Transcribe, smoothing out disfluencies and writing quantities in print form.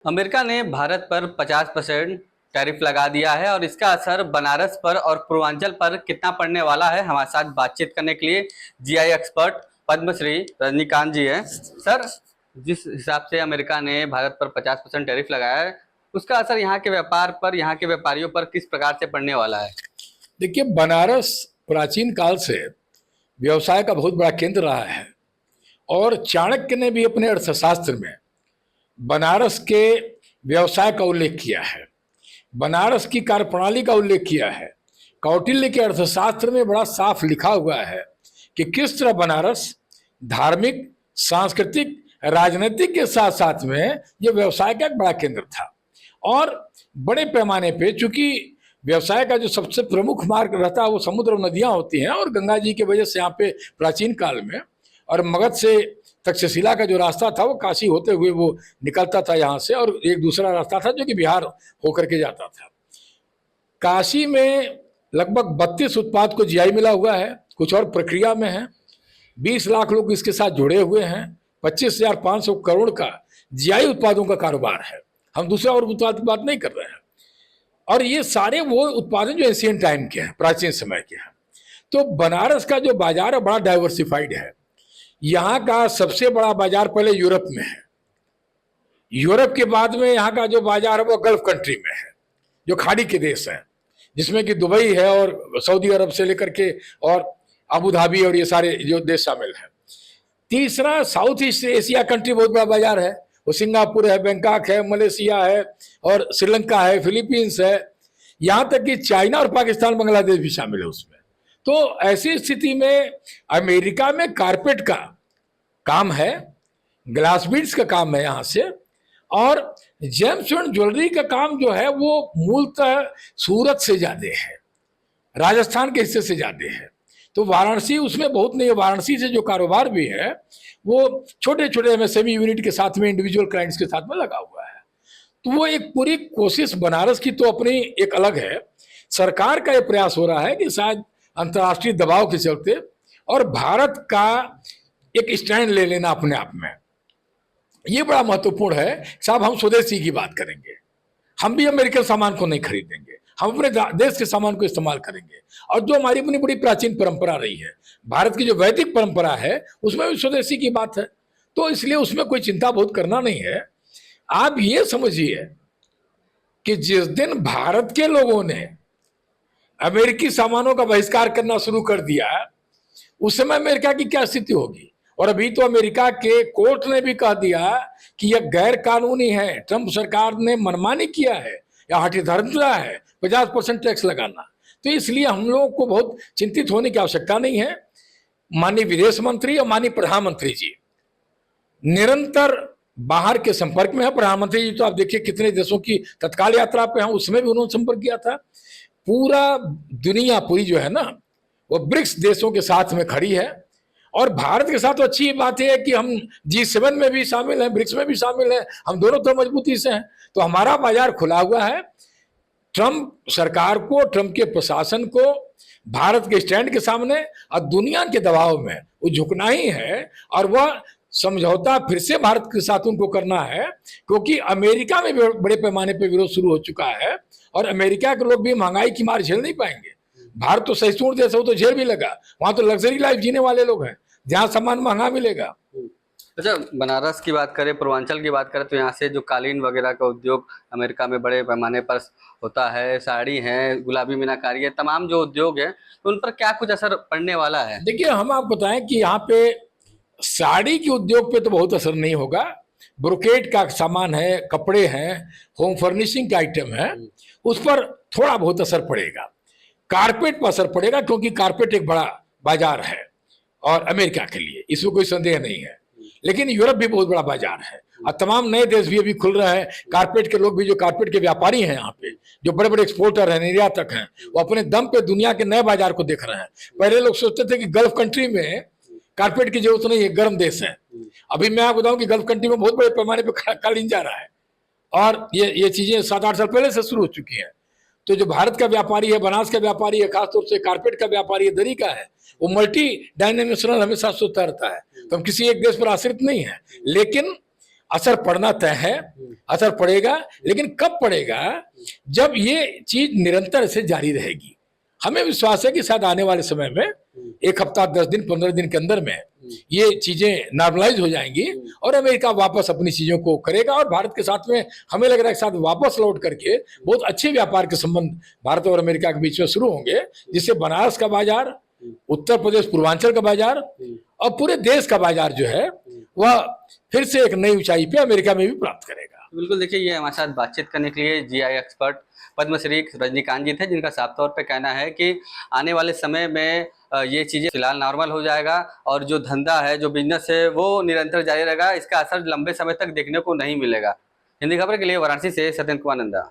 America ने भारत पर 50% tariff लगा दिया है और इसका असर बनारस पर और पूर्वांचल पर कितना पड़ने वाला है। हमारे साथ बातचीत करने के लिए जीआई एक्सपर्ट पद्मश्री रजनीकांत जी हैं। सर, जिस हिसाब से अमेरिका ने भारत पर 50% टैरिफ लगाया है, उसका असर यहाँ के व्यापार पर, यहाँ के व्यापारियों पर किस प्रकार से पड़ने वाला है? देखिए, बनारस प्राचीन काल से व्यवसाय का बहुत बड़ा केंद्र रहा है और चाणक्य ने भी अपने अर्थशास्त्र में बनारस के व्यवसाय का उल्लेख किया है, बनारस की कार्यप्रणाली का उल्लेख किया है। कौटिल्य के अर्थशास्त्र में बड़ा साफ लिखा हुआ है कि किस तरह बनारस धार्मिक, सांस्कृतिक, राजनीतिक के साथ साथ में यह व्यवसाय का एक बड़ा केंद्र था। और बड़े पैमाने पे, चूंकि व्यवसाय का जो सबसे प्रमुख मार्ग रहता है वो समुद्र और नदियां होती हैं, और गंगा जी की वजह से यहाँ पे प्राचीन काल में, और मगध से तक्षशिला का जो रास्ता था वो काशी होते हुए वो निकलता था यहाँ से, और एक दूसरा रास्ता था जो कि बिहार होकर के जाता था। काशी में लगभग 32 उत्पाद को जीआई मिला हुआ है, कुछ और प्रक्रिया में है। 20 लाख लोग इसके साथ जुड़े हुए हैं। 25,500 करोड़ का जीआई उत्पादों का कारोबार है। हम दूसरा और उत्पाद की बात नहीं कर रहे हैं। और ये सारे वो उत्पादन जो एशियन टाइम के हैं, प्राचीन समय के हैं। तो बनारस का जो बाजार है बड़ा डाइवर्सिफाइड है। यहाँ का सबसे बड़ा बाजार पहले यूरोप में है। यूरोप के बाद में यहाँ का जो बाजार है वो गल्फ कंट्री में है, जो खाड़ी के देश हैं, जिसमें कि दुबई है और सऊदी अरब से लेकर के और अबू धाबी और ये सारे जो देश शामिल हैं। तीसरा साउथ ईस्ट एशिया कंट्री बहुत बड़ा बाजार है। वो सिंगापुर है, बैंकॉक है, मलेशिया है और श्रीलंका है, फिलीपींस है, यहाँ तक कि चाइना और पाकिस्तान, बांग्लादेश भी शामिल है उसमें। तो ऐसी स्थिति में अमेरिका में कारपेट का काम है, ग्लास बीड्स का काम है यहाँ से, और जेम्सस्टोन ज्वेलरी का काम जो है वो मूलतः सूरत से ज्यादा है, राजस्थान के हिस्से से ज्यादा है। तो वाराणसी उसमें बहुत नहीं है। वाराणसी से जो कारोबार भी है वो छोटे छोटे एमएसएमई यूनिट के साथ में, इंडिविजुअल क्लाइंट्स के साथ में लगा हुआ है। तो वो एक पूरी कोशिश बनारस की तो अपनी एक अलग है। सरकार का ये प्रयास हो रहा है कि शायद अंतर्राष्ट्रीय दबाव के चलते और भारत का एक स्टैंड ले लेना अपने आप में, ये बड़ा महत्वपूर्ण है। साहब, हम स्वदेशी की बात करेंगे, हम भी अमेरिकन सामान को नहीं खरीदेंगे, हम अपने देश के सामान को इस्तेमाल करेंगे। और जो हमारी अपनी बड़ी प्राचीन परंपरा रही है, भारत की जो वैदिक परंपरा है, उसमें भी स्वदेशी की बात है। तो इसलिए उसमें कोई चिंता बहुत करना नहीं है। आप ये समझिए कि जिस दिन भारत के लोगों ने अमेरिकी सामानों का बहिष्कार करना शुरू कर दिया, उस समय अमेरिका की क्या स्थिति होगी। और अभी तो अमेरिका के कोर्ट ने भी कह दिया कि यह गैर कानूनी है, ट्रंप सरकार ने मनमानी किया है या हठधर्मिता है 50% टैक्स लगाना। तो इसलिए हम लोगों को बहुत चिंतित होने की आवश्यकता नहीं है। माननीय विदेश मंत्री और माननीय प्रधानमंत्री जी निरंतर बाहर के संपर्क में है। प्रधानमंत्री जी तो आप देखिए कितने देशों की तत्काल यात्रा पे हैं, उसमें भी उन्होंने संपर्क किया था। पूरा दुनिया पूरी जो है ना, वो ब्रिक्स देशों के साथ में खड़ी है। और भारत के साथ तो अच्छी बात है कि हम G7 में भी शामिल हैं, ब्रिक्स में भी शामिल हैं, हम दोनों तो मजबूती से हैं। तो हमारा बाजार खुला हुआ है। ट्रंप सरकार को, ट्रंप के प्रशासन को भारत के स्टैंड के सामने और दुनिया के दबाव में वो झुकना ही है। और वह समझौता फिर से भारत के साथ उनको करना है, क्योंकि अमेरिका में बड़े पैमाने पर विरोध शुरू हो चुका है और अमेरिका के लोग भी महंगाई की मार झेल नहीं पाएंगे। भारत तो सहिष्णु देश है, वो तो झेल भी लगा। वहां तो लग्जरी लाइफ जीने वाले लोग हैं, जहां सामान महंगा मिलेगा। अच्छा, बनारस की बात करें, पूर्वांचल की बात करें, तो यहाँ से जो कालीन वगैरह का उद्योग अमेरिका में बड़े पैमाने पर होता है, साड़ी है, गुलाबी मीनाकारी है, तमाम जो उद्योग है, तो उन पर क्या कुछ असर पड़ने वाला है? देखिए, हम आपको बताएं कि यहाँ पे साड़ी के उद्योग पे तो बहुत असर नहीं होगा। ब्रोकेट का सामान है, कपड़े हैं, होम फर्निशिंग के आइटम है, उस पर थोड़ा बहुत असर पड़ेगा। कारपेट पर असर पड़ेगा, क्योंकि कारपेट एक बड़ा बाजार है और अमेरिका के लिए, इसमें कोई संदेह नहीं है। लेकिन यूरोप भी बहुत बड़ा बाजार है और तमाम नए देश भी अभी खुल रहे हैं। कारपेट के लोग भी, जो कारपेट के व्यापारी हैं यहाँ पे, जो बड़े बड़े एक्सपोर्टर हैं, निर्यातक हैं, वो अपने दम पे दुनिया के नए बाजार को देख रहे हैं। पहले लोग सोचते थे कि गल्फ कंट्री में कारपेट की जरूरत नहीं है, गर्म देश है। अभी मैं आपको बताऊं कि गल्फ कंट्री में बहुत बड़े पैमाने पर कालीन जा रहा है और ये चीजें 7-8 साल पहले से शुरू हो चुकी हैं। तो जो भारत का व्यापारी है, बनारस का व्यापारी है, खासतौर से कारपेट का व्यापारी है, दरी का है, वो मल्टी डायमेंशनल हमेशा सोचता रहता है। तो हम किसी एक देश पर आश्रित नहीं है। लेकिन असर पड़ना तय है, असर पड़ेगा, लेकिन कब पड़ेगा? जब ये चीज निरंतर से जारी रहेगी। हमें विश्वास है कि शायद आने वाले समय में 1 हफ्ता, 10 दिन, 15 दिन के अंदर में ये चीजें नॉर्मलाइज हो जाएंगी और अमेरिका वापस अपनी चीजों को करेगा और भारत के साथ में हमें लग रहा है कि साथ वापस लौट करके बहुत अच्छे व्यापार के संबंध भारत और अमेरिका के बीच में शुरू होंगे, जिससे बनारस का बाजार, उत्तर प्रदेश पूर्वांचल का बाजार और पूरे देश का बाजार जो है वह फिर से एक नई ऊंचाई पे अमेरिका में भी प्राप्त करेगा। बिल्कुल, देखिए ये हमारे साथ बातचीत करने के लिए जीआई एक्सपर्ट पद्मश्री रजनीकांत जी थे, जिनका साफ तौर पे कहना है कि आने वाले समय में ये चीज़ें फिलहाल नॉर्मल हो जाएगा और जो धंधा है, जो बिजनेस है, वो निरंतर जारी रहेगा। इसका असर लंबे समय तक देखने को नहीं मिलेगा। हिंदी खबर के लिए वाराणसी से सत्येंद्र कुमार नंदा।